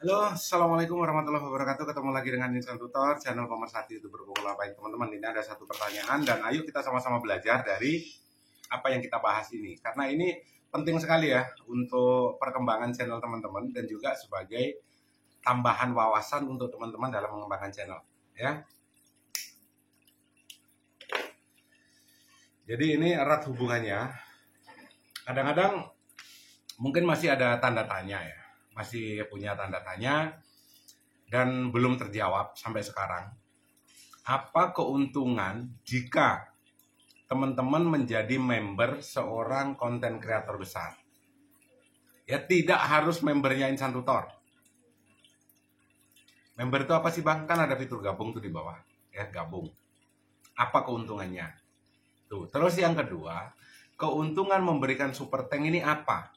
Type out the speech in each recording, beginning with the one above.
Halo, Assalamualaikum warahmatullahi wabarakatuh. Ketemu lagi dengan Insan Tutor, channel pemersatu YouTube berpokok. Baik teman-teman, ini ada satu pertanyaan dan ayo kita sama-sama belajar dari apa yang kita bahas ini. Karena ini penting sekali ya untuk perkembangan channel teman-teman dan juga sebagai tambahan wawasan untuk teman-teman dalam mengembangkan channel. Ya. Jadi ini erat hubungannya. Kadang-kadang mungkin masih ada tanda tanya ya. Masih punya tanda tanya dan belum terjawab sampai sekarang. Apa keuntungan jika teman-teman menjadi member seorang konten kreator besar? Ya tidak harus membernya Insan Tutor. Member itu apa sih Bang? Kan ada fitur gabung tuh di bawah. Ya, gabung. Apa keuntungannya? Tuh. Terus yang kedua, keuntungan memberikan super tank ini apa?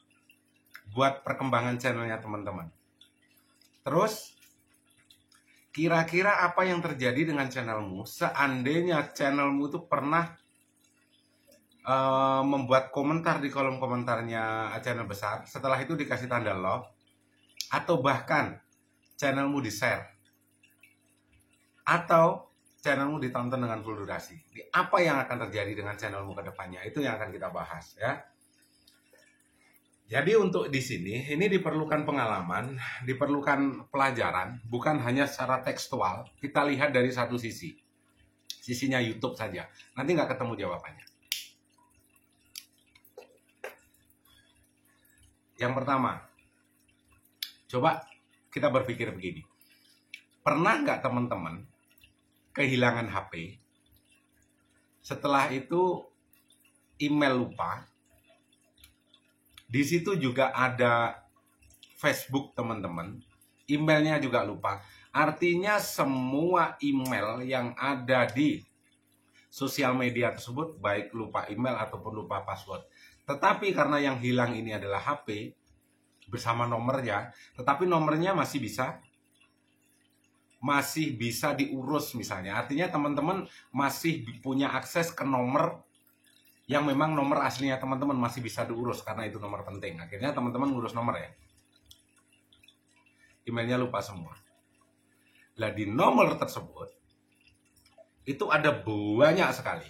Buat perkembangan channelnya teman-teman. Terus kira-kira apa yang terjadi dengan channelmu seandainya channelmu itu pernah membuat komentar di kolom komentarnya channel besar, setelah itu dikasih tanda love, atau bahkan channelmu di-share, atau channelmu ditonton dengan full durasi. Apa yang akan terjadi dengan channelmu ke depannya? Itu yang akan kita bahas ya. Jadi untuk di sini, ini diperlukan pengalaman, diperlukan pelajaran, bukan hanya secara tekstual. Kita lihat dari satu sisi, sisinya YouTube saja. Nanti nggak ketemu jawabannya. Yang pertama, coba kita berpikir begini. Pernah nggak teman-teman kehilangan HP? Setelah itu email lupa. Di situ juga ada Facebook teman-teman, emailnya juga lupa. Artinya semua email yang ada di sosial media tersebut, baik lupa email ataupun lupa password. Tetapi karena yang hilang ini adalah HP bersama nomornya, tetapi nomornya masih bisa diurus misalnya. Artinya teman-teman masih punya akses ke nomor yang memang nomor aslinya teman-teman masih bisa diurus karena itu nomor penting. Akhirnya teman-teman ngurus nomor ya. Emailnya lupa semua. Nah di nomor tersebut itu ada banyak sekali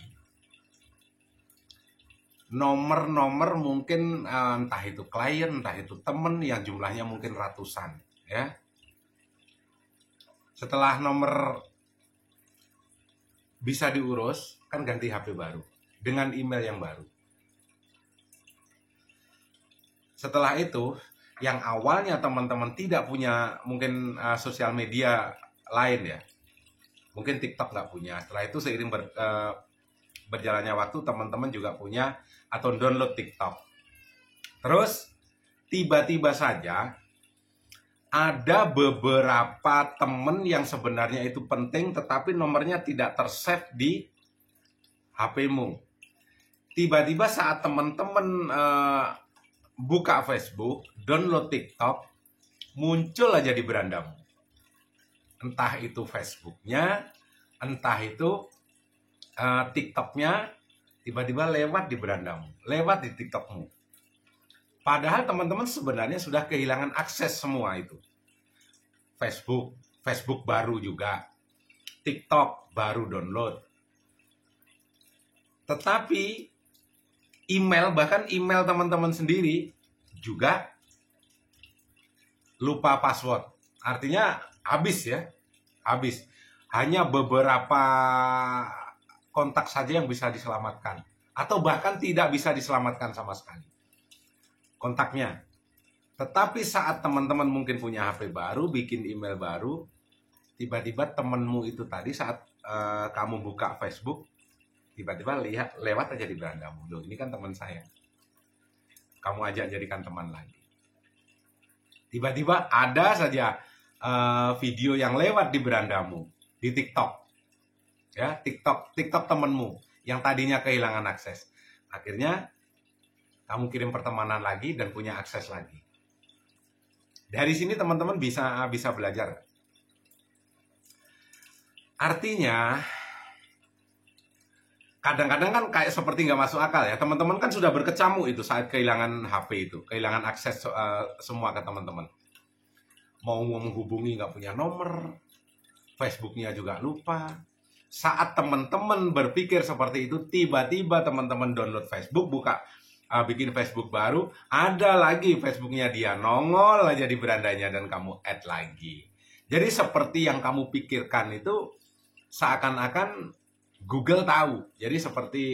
nomor-nomor, mungkin entah itu klien, entah itu teman yang jumlahnya mungkin ratusan ya. Setelah nomor bisa diurus, kan ganti HP baru dengan email yang baru. Setelah itu, yang awalnya teman-teman tidak punya mungkin sosial media lain ya, mungkin TikTok nggak punya. Setelah itu seiring berjalannya waktu, teman-teman juga punya atau download TikTok. Terus tiba-tiba saja ada beberapa teman yang sebenarnya itu penting, tetapi nomornya tidak tersave di HP-mu. Tiba-tiba saat teman-teman buka Facebook, download TikTok, muncul aja di berandamu. Entah itu Facebooknya, entah itu TikToknya, tiba-tiba lewat di berandamu, lewat di TikTokmu. Padahal teman-teman sebenarnya sudah kehilangan akses semua itu. Facebook baru juga, TikTok baru download. Tetapi email, bahkan email teman-teman sendiri juga lupa password. Artinya habis ya, habis. Hanya beberapa kontak saja yang bisa diselamatkan. Atau bahkan tidak bisa diselamatkan sama sekali kontaknya. Tetapi saat teman-teman mungkin punya HP baru, bikin email baru, tiba-tiba temenmu itu tadi saat kamu buka Facebook, tiba-tiba lihat lewat aja di berandamu. Loh, ini kan teman saya. Kamu ajak jadikan teman lagi. Tiba-tiba ada saja video yang lewat di berandamu di TikTok. Ya, TikTok temenmu yang tadinya kehilangan akses. Akhirnya kamu kirim pertemanan lagi dan punya akses lagi. Dari sini teman-teman bisa belajar. Artinya kadang-kadang kan kayak seperti nggak masuk akal ya. Teman-teman kan sudah berkecamuk itu saat kehilangan HP itu, kehilangan akses semua ke teman-teman. mau menghubungi nggak punya nomor, Facebooknya juga lupa. Saat teman-teman berpikir seperti itu, tiba-tiba teman-teman download Facebook, bikin Facebook baru, ada lagi Facebooknya dia nongol aja di berandanya dan kamu add lagi. Jadi seperti yang kamu pikirkan itu seakan-akan Google tahu. Jadi seperti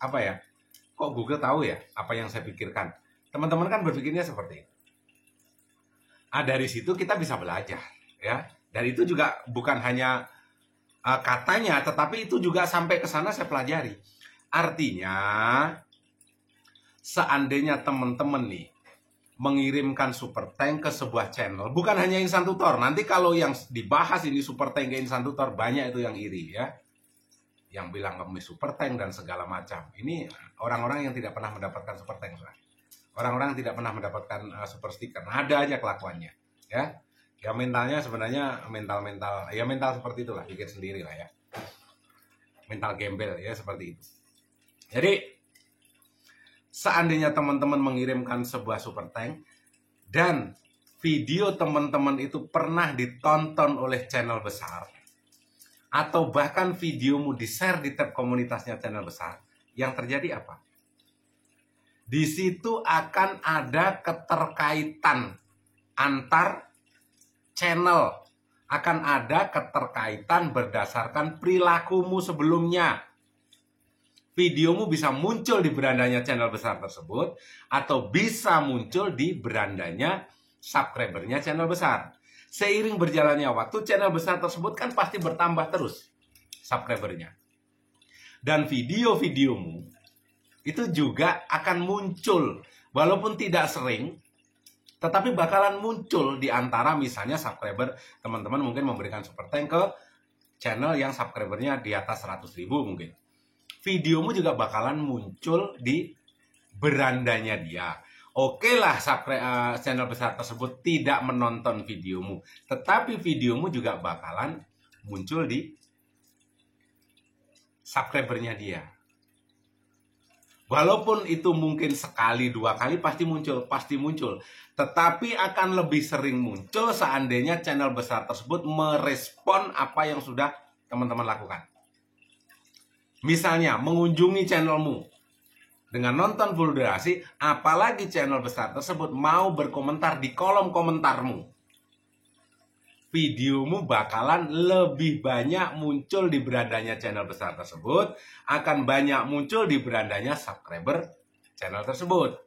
apa ya? Kok Google tahu ya apa yang saya pikirkan? Teman-teman kan berpikirnya seperti itu. Dari situ kita bisa belajar, ya. Dan itu juga bukan hanya katanya, tetapi itu juga sampai ke sana saya pelajari. Artinya, seandainya teman-teman nih mengirimkan super tank ke sebuah channel, bukan hanya Insan Tutor. Nanti kalau yang dibahas ini super tank ke Insan Tutor, banyak itu yang iri, ya. Yang bilang ngemis super tank dan segala macam. Ini orang-orang yang tidak pernah mendapatkan super tank. Orang-orang yang tidak pernah mendapatkan super sticker. Ada aja kelakuannya, ya. Ya mentalnya sebenarnya mental seperti itulah, pikir sendiri lah ya. Mental gembel ya seperti itu. Jadi seandainya teman-teman mengirimkan sebuah super tank dan video teman-teman itu pernah ditonton oleh channel besar atau bahkan videomu di-share di tab komunitasnya channel besar, yang terjadi apa? Di situ akan ada keterkaitan antar channel, akan ada keterkaitan berdasarkan perilakumu sebelumnya. Videomu bisa muncul di berandanya channel besar tersebut atau bisa muncul di berandanya subscribernya channel besar. Seiring berjalannya waktu, channel besar tersebut kan pasti bertambah terus subscribernya. Dan video-videomu itu juga akan muncul, walaupun tidak sering, tetapi bakalan muncul di antara misalnya subscriber teman-teman mungkin memberikan super tank ke channel yang subscribernya di atas 100.000 mungkin. Videomu juga bakalan muncul di berandanya dia. Oke lah channel besar tersebut tidak menonton videomu, tetapi videomu juga bakalan muncul di subscribernya dia. Walaupun itu mungkin sekali, 2 kali pasti muncul. Tetapi akan lebih sering muncul seandainya channel besar tersebut merespon apa yang sudah teman-teman lakukan. Misalnya, mengunjungi channelmu dengan nonton full durasi, apalagi channel besar tersebut mau berkomentar di kolom komentarmu. Videomu bakalan lebih banyak muncul di berandanya channel besar tersebut, akan banyak muncul di berandanya subscriber channel tersebut.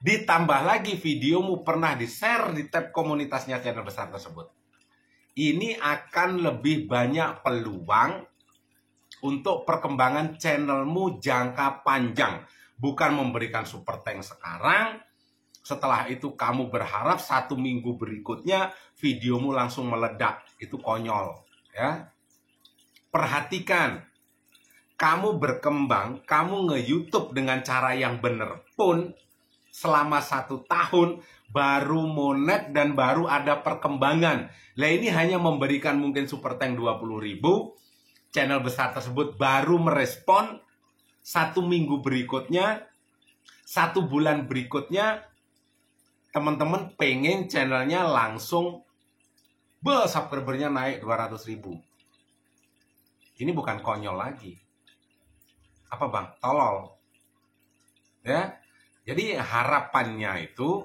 Ditambah lagi videomu pernah di-share di tab komunitasnya channel besar tersebut. Ini akan lebih banyak peluang untuk perkembangan channelmu jangka panjang. Bukan memberikan super tank sekarang, setelah itu kamu berharap 1 minggu berikutnya videomu langsung meledak. Itu konyol, ya. Perhatikan, kamu berkembang, kamu nge-YouTube dengan cara yang benar pun selama 1 tahun baru monet dan baru ada perkembangan. Lah ini hanya memberikan mungkin super tank 20.000, channel besar tersebut baru merespon 1 minggu berikutnya, 1 bulan berikutnya, teman-teman pengen channelnya langsung subscribernya naik 200.000. Ini bukan konyol lagi. Apa bang? Tolol. Ya. Jadi harapannya itu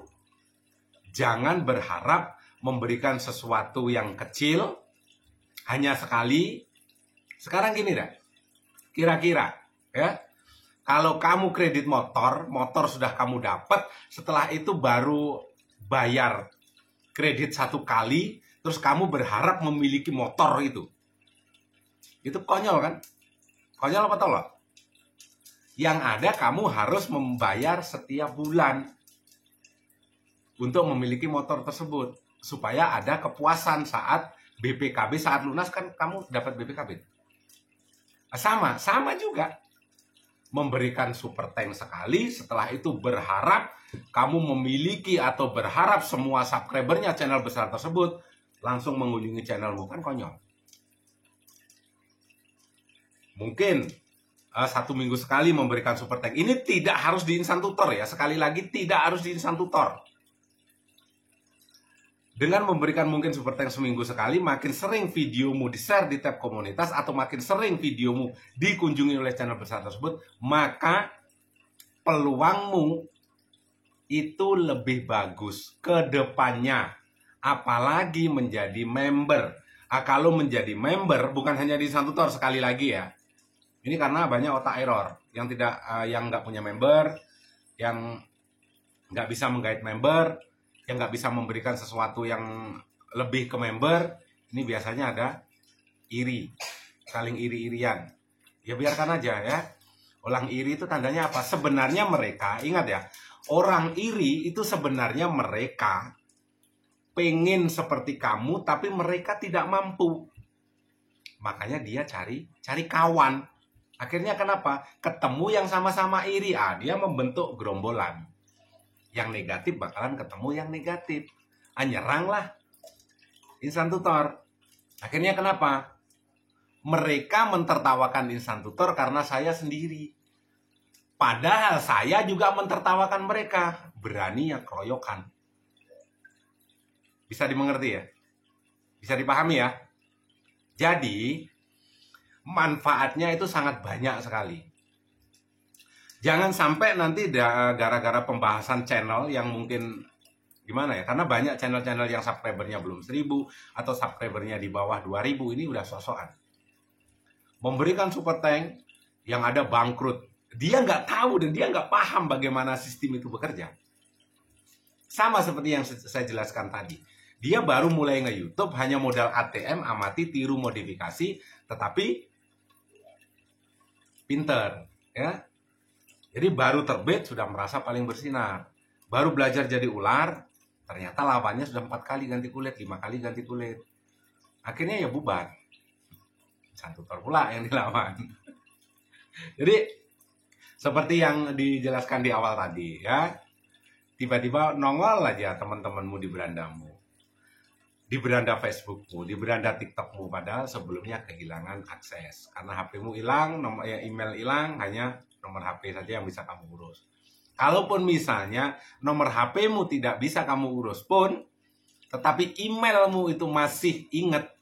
jangan berharap memberikan sesuatu yang kecil hanya sekali. Sekarang gini dah. Kira-kira ya. Kalau kamu kredit motor sudah kamu dapat, setelah itu baru bayar kredit 1 kali, terus kamu berharap memiliki motor itu. Itu konyol kan? Konyol apa tolol? Yang ada kamu harus membayar setiap bulan untuk memiliki motor tersebut. Supaya ada kepuasan saat BPKB, saat lunas kan kamu dapat BPKB. Sama juga. Memberikan super tank sekali, setelah itu berharap kamu memiliki atau berharap semua subscribernya channel besar tersebut langsung mengunjungi channelmu, kan konyol. Mungkin 1 minggu sekali memberikan super tank. Ini tidak harus di Insan Tutor ya, sekali lagi tidak harus di Insan Tutor. Dengan memberikan mungkin super thanks seminggu sekali, makin sering videomu di-share di tab komunitas, atau makin sering videomu dikunjungi oleh channel besar tersebut, maka peluangmu itu lebih bagus ke depannya. Apalagi menjadi member. Kalau menjadi member, bukan hanya di Instantutor, sekali lagi ya. Ini karena banyak otak error yang nggak punya member, yang nggak bisa menggait member, yang nggak bisa memberikan sesuatu yang lebih ke member. Ini biasanya ada iri, saling iri-irian. Ya biarkan aja ya. Orang iri itu tandanya apa? Sebenarnya mereka, ingat ya, orang iri itu sebenarnya mereka pengen seperti kamu, tapi mereka tidak mampu. Makanya dia cari kawan. Akhirnya kenapa? Ketemu yang sama-sama iri, dia membentuk gerombolan. Yang negatif bakalan ketemu yang negatif. Nyeranglah Instantutor. Akhirnya kenapa? Mereka mentertawakan Instantutor karena saya sendiri. Padahal saya juga mentertawakan mereka. Berani yang keroyokan. Bisa dimengerti ya? Bisa dipahami ya? Jadi, manfaatnya itu sangat banyak sekali. Jangan sampai nanti gara-gara pembahasan channel yang mungkin gimana ya, karena banyak channel-channel yang subscribernya belum 1000 atau subscribernya di bawah 2000, ini udah sosokan. Memberikan super thank yang ada bangkrut. Dia nggak tahu dan dia nggak paham bagaimana sistem itu bekerja. Sama seperti yang saya jelaskan tadi. Dia baru mulai nge-YouTube, hanya modal ATM, amati, tiru, modifikasi, tetapi pinter, ya. Jadi baru terbit sudah merasa paling bersinar. Baru belajar jadi ular, ternyata lawannya sudah 4 kali ganti kulit, 5 kali ganti kulit. Akhirnya ya bubar. Instantutor pula yang dilawan. Jadi seperti yang dijelaskan di awal tadi ya. Tiba-tiba nongol aja teman-temanmu di berandamu. Di beranda Facebookmu, di beranda TikTokmu, padahal sebelumnya kehilangan akses. Karena HP-mu hilang, email hilang, hanya nomor HP saja yang bisa kamu urus. Kalaupun misalnya nomor HP-mu tidak bisa kamu urus pun, tetapi emailmu itu masih ingat.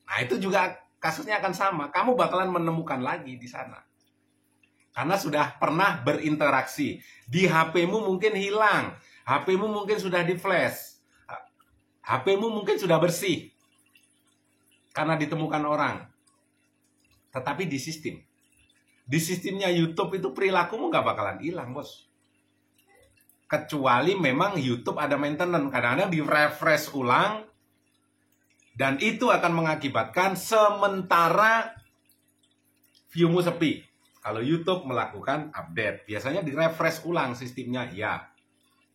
Nah, itu juga kasusnya akan sama. Kamu bakalan menemukan lagi di sana. Karena sudah pernah berinteraksi. Di HP-mu mungkin hilang. HP-mu mungkin sudah di-flash. HP-mu mungkin sudah bersih. Karena ditemukan orang. Tetapi di sistem. Di sistemnya YouTube itu perilakumu nggak bakalan hilang, bos. Kecuali memang YouTube ada maintenance. Kadang-kadang di-refresh ulang. Dan itu akan mengakibatkan sementara view-mu sepi. Kalau YouTube melakukan update, biasanya di-refresh ulang sistemnya, ya.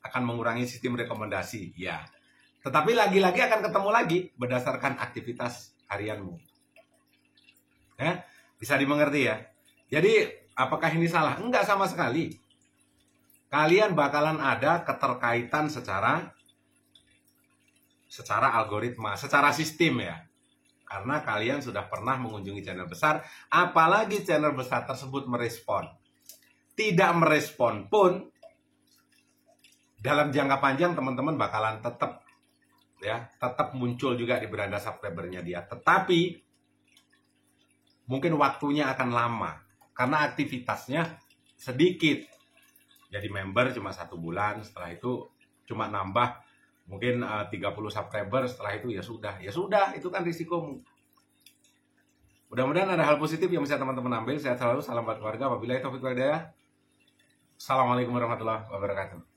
Akan mengurangi sistem rekomendasi, ya. Tetapi lagi-lagi akan ketemu lagi berdasarkan aktivitas harianmu. Ya, bisa dimengerti ya? Jadi, apakah ini salah? Enggak sama sekali. Kalian bakalan ada keterkaitan secara algoritma, secara sistem ya. Karena kalian sudah pernah mengunjungi channel besar, apalagi channel besar tersebut merespon. Tidak merespon pun, dalam jangka panjang teman-teman bakalan tetap muncul juga di beranda subscribernya dia. Tetapi mungkin waktunya akan lama karena aktivitasnya sedikit. Jadi member cuma 1 bulan, setelah itu cuma nambah mungkin 30 subscriber, setelah itu ya sudah, itu kan risikomu. Mudah-mudahan ada hal positif yang bisa teman-teman ambil. Sehat selalu, salam buat keluarga. Wabillahi taufiq wal hidayah. Assalamualaikum warahmatullahi wabarakatuh.